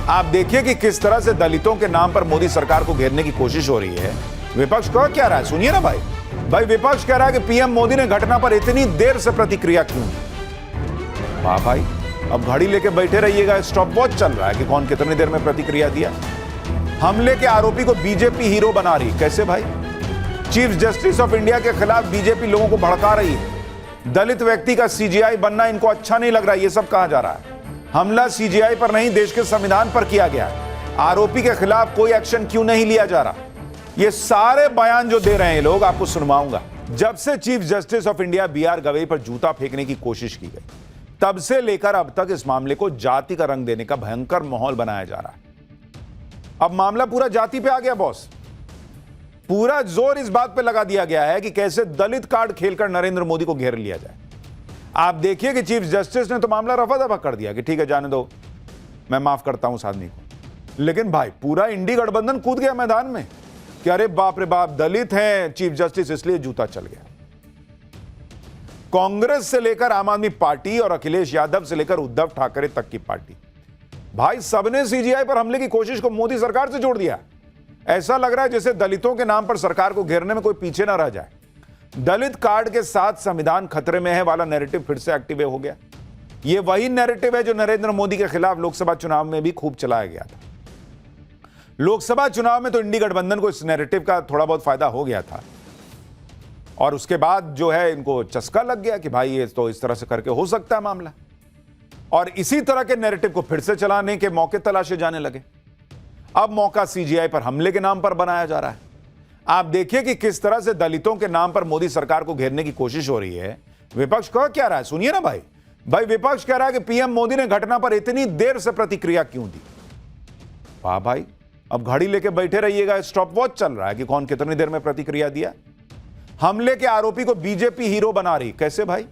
आप देखिए कि किस तरह से दलितों के नाम पर मोदी सरकार को घेरने की कोशिश हो रही है। विपक्ष कह क्या रहा है, सुनिए ना भाई विपक्ष कह रहा है कि पीएम मोदी ने घटना पर इतनी देर से प्रतिक्रिया क्यों दी। वाह भाई, अब घड़ी लेके बैठे रहिएगा, स्टॉप वॉच चल रहा है कि कौन कितनी देर में प्रतिक्रिया दिया। हमले के आरोपी को बीजेपी हीरो बना रही, कैसे भाई? चीफ जस्टिस ऑफ इंडिया के खिलाफ बीजेपी लोगों को भड़का रही है। दलित व्यक्ति का सीजीआई बनना इनको अच्छा नहीं लग रहा, ये सब कहा जा रहा है। हमला सीजीआई पर नहीं, देश के संविधान पर किया गया। आरोपी के खिलाफ कोई एक्शन क्यों नहीं लिया जा रहा? ये सारे बयान जो दे रहे हैं लोग, आपको सुनवाऊंगा। जब से chief justice of India B R Gavai पर जूता फेंकने की कोशिश की गई, तब से लेकर अब तक इस मामले को जाति का रंग देने का भयंकर माहौल बनाया जा रहा है। अब मामला पूरा जाति पे आ गया बॉस। पूरा जोर इस बात पे लगा दिया गया है कि कैसे दलित कार्ड खेलकर नरेंद्र मोदी को घेर लिया जाए। आप देखिए कि चीफ जस्टिस ने तो मामला रफा दफा कर दिया कि ठीक है, जाने दो, मैं माफ करता हूं उस आदमी को। लेकिन भाई पूरा इंडी गठबंधन कूद गया मैदान में कि अरे बाप रे बाप, दलित हैं चीफ जस्टिस, इसलिए जूता चल गया। कांग्रेस से लेकर आम आदमी पार्टी और अखिलेश यादव से लेकर उद्धव ठाकरे तक की पार्टी, भाई सबने सीजीआई पर हमले की कोशिश को मोदी सरकार से जोड़ दिया। ऐसा लग रहा है जैसे दलितों के नाम पर सरकार को घेरने में कोई पीछे ना रह जाए। दलित कार्ड के साथ संविधान खतरे में है वाला नैरेटिव फिर से एक्टिव हो गया। यह वही नैरेटिव है जो नरेंद्र मोदी के खिलाफ लोकसभा चुनाव में भी खूब चलाया गया था। लोकसभा चुनाव में तो इंडी गठबंधन को इस नैरेटिव का थोड़ा बहुत फायदा हो गया था, और उसके बाद जो है इनको चस्का लग गया कि भाई ये तो इस तरह से करके हो सकता है मामला, और इसी तरह के नैरेटिव को फिर से चलाने के मौके तलाशे जाने लगे। अब मौका सीजीआई पर हमले के नाम पर बनाया जा रहा है। आप देखिए कि किस तरह से दलितों के नाम पर मोदी सरकार को घेरने की कोशिश हो रही है। विपक्ष कह क्या रहा है, सुनिए ना भाई विपक्ष कह रहा है कि पीएम मोदी ने घटना पर इतनी देर से प्रतिक्रिया क्यों दी। वाह भाई, अब घड़ी लेके बैठे रहिएगा, स्टॉप वॉच चल रहा है कि कौन कितनी देर में प्रतिक्रिया दिया। हमले के आरोपी को बीजेपी हीरो बना रही, कैसे भाई?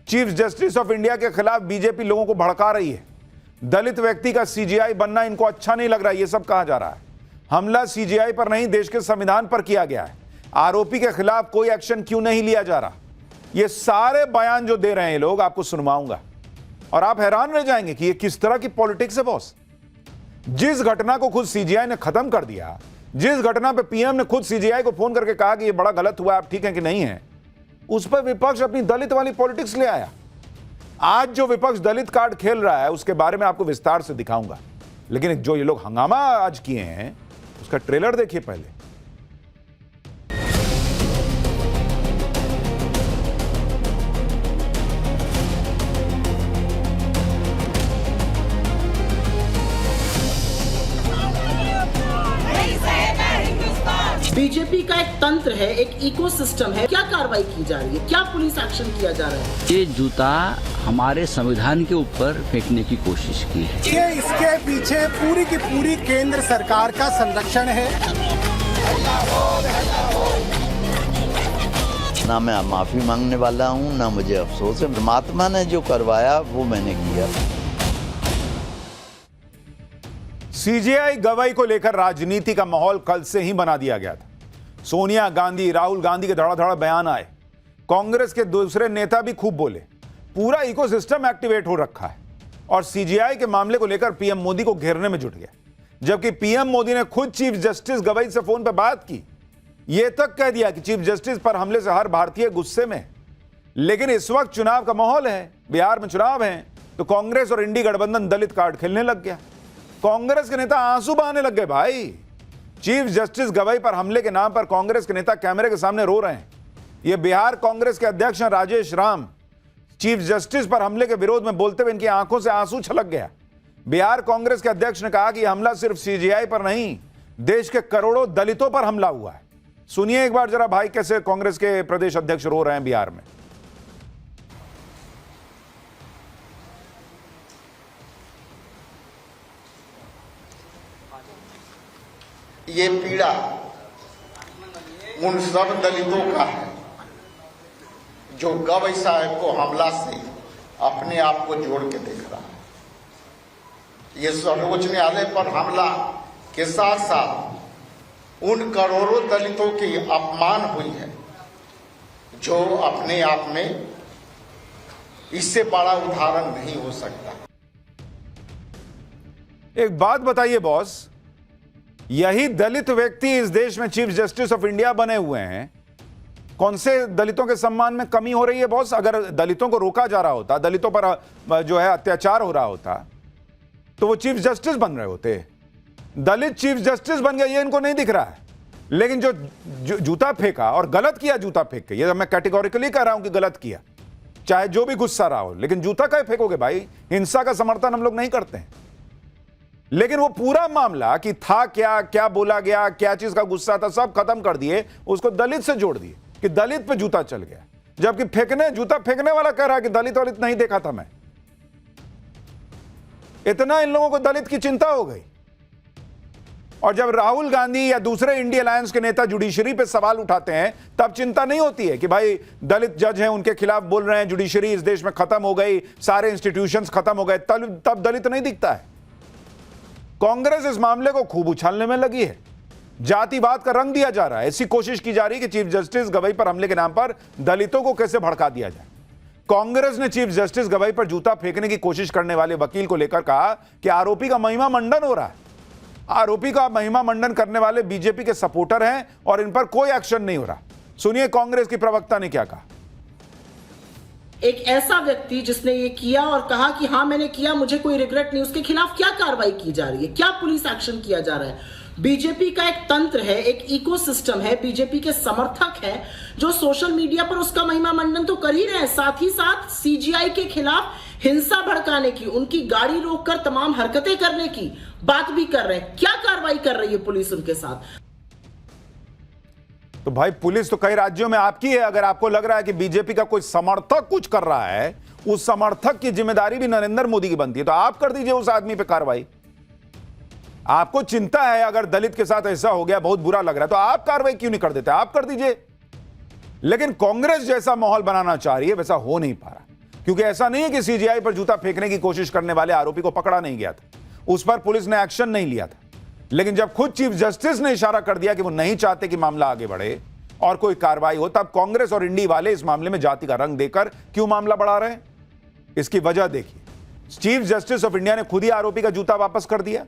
चीफ जस्टिस ऑफ इंडिया के खिलाफ बीजेपी लोगों को भड़का रही है। दलित व्यक्ति का सीजीआई बनना इनको अच्छा नहीं लग रहा, यह सब कहा जा रहा है। हमला सीजीआई पर नहीं, देश के संविधान पर किया गया है। आरोपी के खिलाफ कोई एक्शन क्यों नहीं लिया जा रहा? ये सारे बयान जो दे रहे हैं लोग, आपको सुनवाऊंगा और आप हैरान रह जाएंगे कि ये किस तरह की पॉलिटिक्स है बॉस। जिस घटना को खुद सीजीआई ने खत्म कर दिया, जिस घटना पे पीएम ने खुद सीजीआई को फोन करके कहा कि ये बड़ा गलत हुआ, आप ठीक है कि नहीं है, उस पर विपक्ष अपनी दलित वाली पॉलिटिक्स ले आया। आज जो विपक्ष दलित कार्ड खेल रहा है उसके बारे में आपको विस्तार से दिखाऊंगा, लेकिन जो ये लोग हंगामा आज किए हैं उसका ट्रेलर देखिए पहले। बीजेपी का एक तंत्र है, एक इकोसिस्टम है। क्या कार्रवाई की जा रही है, क्या पुलिस एक्शन किया जा रहा है? ये जूता हमारे संविधान के ऊपर फेंकने की कोशिश की है। ये इसके पीछे पूरी की पूरी केंद्र सरकार का संरक्षण है। ना मैं माफी मांगने वाला हूँ, ना मुझे अफसोस है। परमात्मा ने जो करवाया वो मैंने किया। सीजीआई गवाही को लेकर राजनीति का माहौल कल से ही बना दिया गया था। सोनिया गांधी, राहुल गांधी के धड़ाधड़ बयान आए, कांग्रेस के दूसरे नेता भी खूब बोले, पूरा इकोसिस्टम एक्टिवेट हो रखा है और सीजीआई के मामले को लेकर पीएम मोदी को घेरने में जुट गया। जबकि पीएम मोदी ने खुद चीफ जस्टिस गवई से फोन पर बात की, यह तक कह दिया कि चीफ जस्टिस पर हमले से हर भारतीय गुस्से में। लेकिन इस वक्त चुनाव का माहौल है, बिहार में चुनाव है, तो कांग्रेस और इंडी गठबंधन दलित कार्ड खेलने लग गया। कांग्रेस के नेता आंसू बहाने लग गए भाई। चीफ जस्टिस गवाई पर हमले के नाम पर कांग्रेस के नेता कैमरे के सामने रो रहे हैं। यह बिहार कांग्रेस के अध्यक्ष हैं राजेश राम। चीफ जस्टिस पर हमले के विरोध में बोलते हुए इनकी आंखों से आंसू छलक गया। बिहार कांग्रेस के अध्यक्ष ने कहा कि हमला सिर्फ सीजीआई पर नहीं, देश के करोड़ों दलितों पर हमला हुआ है। सुनिए एक बार जरा भाई कैसे कांग्रेस के प्रदेश अध्यक्ष रो रहे हैं बिहार में। ये पीड़ा उन सब दलितों का है जो गवई साहब को हमला से अपने आप को जोड़ के देख रहा है। ये सर्वोच्च न्यायालय पर हमला के साथ साथ उन करोड़ों दलितों की अपमान हुई है जो अपने आप में इससे बड़ा उदाहरण नहीं हो सकता। एक बात बताइए बॉस, यही दलित व्यक्ति इस देश में चीफ जस्टिस ऑफ इंडिया बने हुए हैं, कौन से दलितों के सम्मान में कमी हो रही है बॉस? अगर दलितों को रोका जा रहा होता, दलितों पर जो है अत्याचार हो रहा होता, तो वो चीफ जस्टिस बन रहे होते। दलित चीफ जस्टिस बन गए, ये इनको नहीं दिख रहा है। लेकिन जो जूता फेंका और गलत किया, जूता फेंक के, ये मैं कैटेगोरिकली कह रहा हूं कि गलत किया, चाहे जो भी गुस्सा रहा हो, लेकिन जूता क्या फेंकोगे भाई? हिंसा का समर्थन हम लोग नहीं करते हैं। लेकिन वो पूरा मामला कि था क्या, क्या बोला गया, क्या चीज का गुस्सा था, सब खत्म कर दिए, उसको दलित से जोड़ दिए कि दलित पे जूता चल गया, जबकि जूता फेंकने वाला कह रहा है कि दलित वलित नहीं देखा था मैं। इतना इन लोगों को दलित की चिंता हो गई। और जब राहुल गांधी या दूसरे इंडिया अलायंस के नेता जुडिशरी पे सवाल उठाते हैं, तब चिंता नहीं होती है कि भाई दलित जज हैं, उनके खिलाफ बोल रहे हैं, जुडिशरी इस देश में खत्म हो गई, सारे इंस्टीट्यूशंस खत्म हो गए, तब दलित नहीं दिखता है। कांग्रेस इस मामले को खूब उछालने में लगी है, जातिवाद का रंग दिया जा रहा है। ऐसी कोशिश की जा रही है कि चीफ जस्टिस गवई पर हमले के नाम पर दलितों को कैसे भड़का दिया जाए। कांग्रेस ने चीफ जस्टिस गवई पर जूता फेंकने की कोशिश करने वाले वकील को लेकर कहा कि आरोपी का महिमा मंडन हो रहा है। आरोपी का महिमा मंडन करने वाले बीजेपी के सपोर्टर हैं और इन पर कोई एक्शन नहीं हो रहा। सुनिए कांग्रेस की प्रवक्ता ने क्या कहा। एक ऐसा व्यक्ति जिसने ये किया और कहा कि हाँ मैंने किया, मुझे कोई रिग्रेट नहीं, उसके खिलाफ क्या कार्रवाई की जा रही है, क्या पुलिस एक्शन किया जा रहा है? बीजेपी का एक तंत्र है, एक इकोसिस्टम है, बीजेपी के समर्थक हैं जो सोशल मीडिया पर उसका महिमा मंडन तो कर ही रहे हैं, साथ ही साथ सीजीआई के खिलाफ हिंसा भड़काने की, उनकी गाड़ी रोककर तमाम हरकतें करने की बात भी कर रहे हैं। क्या कार्रवाई कर रही है पुलिस उनके साथ? तो भाई पुलिस तो कई राज्यों में आपकी है। अगर आपको लग रहा है कि बीजेपी का कोई समर्थक कुछ कर रहा है, उस समर्थक की जिम्मेदारी भी नरेंद्र मोदी की बनती है, तो आप कर दीजिए उस आदमी पे कार्रवाई। आपको चिंता है अगर दलित के साथ ऐसा हो गया, बहुत बुरा लग रहा है, तो आप कार्रवाई क्यों नहीं कर देते? आप कर दीजिए। लेकिन कांग्रेस जैसा माहौल बनाना चाह रही है, वैसा हो नहीं पा रहा, क्योंकि ऐसा नहीं है कि सीजीआई पर जूता फेंकने की कोशिश करने वाले आरोपी को पकड़ा नहीं गया था, उस पर पुलिस ने एक्शन नहीं लिया था। लेकिन जब खुद चीफ जस्टिस ने इशारा कर दिया कि वो नहीं चाहते कि मामला आगे बढ़े और कोई कार्रवाई हो, तब कांग्रेस और इंडी वाले इस मामले में जाति का रंग देकर क्यों मामला बढ़ा रहे हैं? इसकी वजह देखिए। चीफ जस्टिस ऑफ इंडिया ने खुद ही आरोपी का जूता वापस कर दिया।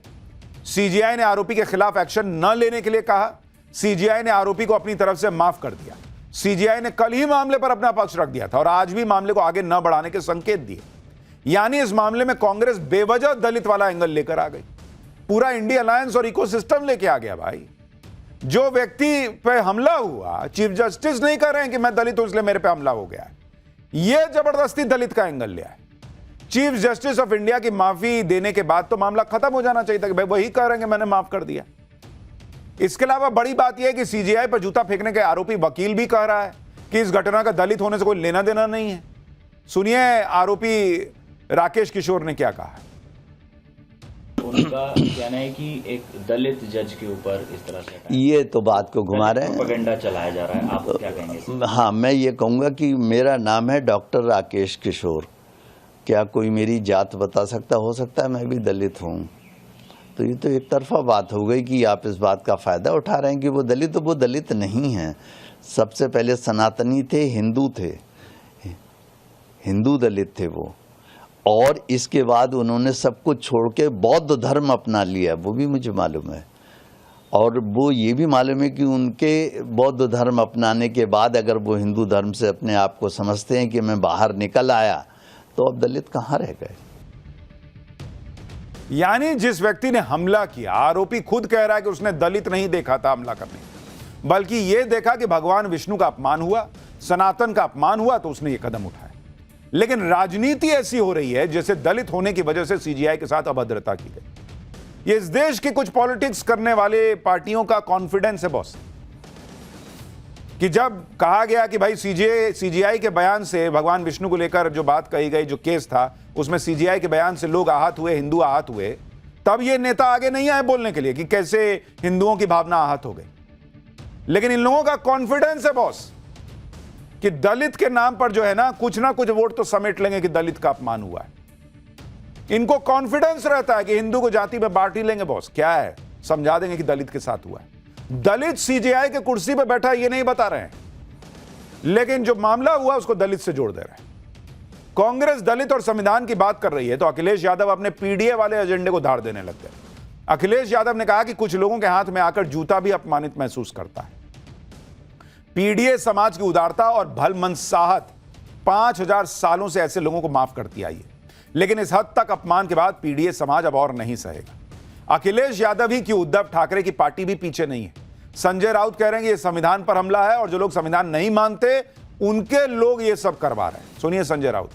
सीजीआई ने आरोपी के खिलाफ एक्शन न लेने के लिए कहा। सीजीआई ने आरोपी को अपनी तरफ से माफ कर दिया। सीजीआई ने कल ही मामले पर अपना पक्ष रख दिया था और आज भी मामले को आगे न बढ़ाने के संकेत दिए। यानी इस मामले में कांग्रेस बेवजह दलित वाला एंगल लेकर आ गई, पूरा इंडिया अलायंस और इकोसिस्टम लेके आ गया। भाई जो व्यक्ति पे हमला हुआ, चीफ जस्टिस नहीं कह रहे हैं कि मैं दलित हूं इसलिए मेरे पे हमला हो गया है, यह जबरदस्ती दलित का एंगल लिया है। चीफ जस्टिस ऑफ इंडिया की माफी देने के बाद तो मामला खत्म हो जाना चाहिए था कि भाई वही कह रहे हैं कि मैंने माफ कर दिया। इसके अलावा बड़ी बात यह है कि सीजीआई पर जूता फेंकने के आरोपी वकील भी कह रहा है कि इस घटना का दलित होने से कोई लेना देना नहीं है। सुनिए आरोपी राकेश किशोर ने क्या कहा है। उनका कहना है कि एक दलित जज के ऊपर इस तरह से ये तो बात को घुमा रहे हैं, प्रोपेगेंडा चलाया जा रहा है, आप क्या कहेंगे? हाँ, मैं ये कहूँगा कि मेरा नाम है डॉक्टर राकेश किशोर। क्या कोई मेरी जात बता सकता? हो सकता है मैं भी दलित हूँ। तो ये तो एक तरफा बात हो गई कि आप इस बात का फ़ायदा उठा रहे हैं कि वो दलित, तो वो दलित नहीं हैं। सबसे पहले सनातनी थे, हिंदू थे, हिंदू दलित थे वो, और इसके बाद उन्होंने सब कुछ छोड़ के बौद्ध धर्म अपना लिया, वो भी मुझे मालूम है। और वो ये भी मालूम है कि उनके बौद्ध धर्म अपनाने के बाद अगर वो हिंदू धर्म से अपने आप को समझते हैं कि मैं बाहर निकल आया, तो अब दलित कहाँ रह गए? यानी जिस व्यक्ति ने हमला किया, आरोपी खुद कह रहा है कि उसने दलित नहीं देखा था हमला करने, बल्कि यह देखा कि भगवान विष्णु का अपमान हुआ, सनातन का अपमान हुआ, तो उसने यह कदम उठाया। लेकिन राजनीति ऐसी हो रही है जैसे दलित होने की वजह से सीजीआई के साथ अभद्रता की गई। ये इस देश की कुछ पॉलिटिक्स करने वाले पार्टियों का कॉन्फिडेंस है बॉस, कि जब कहा गया कि भाई सीजीआई के बयान से भगवान विष्णु को लेकर जो बात कही गई, जो केस था उसमें सीजीआई के बयान से लोग आहत हुए, हिंदू आहत हुए, तब ये नेता आगे नहीं आए बोलने के लिए कि कैसे हिंदुओं की भावना आहत हो गई। लेकिन इन लोगों का कॉन्फिडेंस है बॉस कि दलित के नाम पर जो है ना कुछ वोट तो समेट लेंगे कि दलित का अपमान हुआ है। इनको कॉन्फिडेंस रहता है कि हिंदू को जाति में बांट ही लेंगे बॉस, क्या है, समझा देंगे कि दलित के साथ हुआ है। दलित सीजीआई के कुर्सी पे बैठा ये नहीं बता रहे हैं, लेकिन जो मामला हुआ उसको दलित से जोड़ दे रहे हैं। कांग्रेस दलित और संविधान की बात कर रही है तो अखिलेश यादव अपने पीडीए वाले एजेंडे को धार देने लग गए। अखिलेश यादव ने कहा कि कुछ लोगों के हाथ में आकर जूता भी अपमानित महसूस करता है। पीडीए समाज की उदारता और भलमनसाहत 5000 सालों से ऐसे लोगों को माफ करती आई है, लेकिन इस हद तक अपमान के बाद पीडीए समाज अब और नहीं सहेगा। अखिलेश यादव ही क्यों, उद्धव ठाकरे की पार्टी भी पीछे नहीं है। संजय राउत कह रहे हैं कि यह संविधान पर हमला है और जो लोग संविधान नहीं मानते उनके लोग ये सब करवा रहे हैं। सुनिए संजय राउत।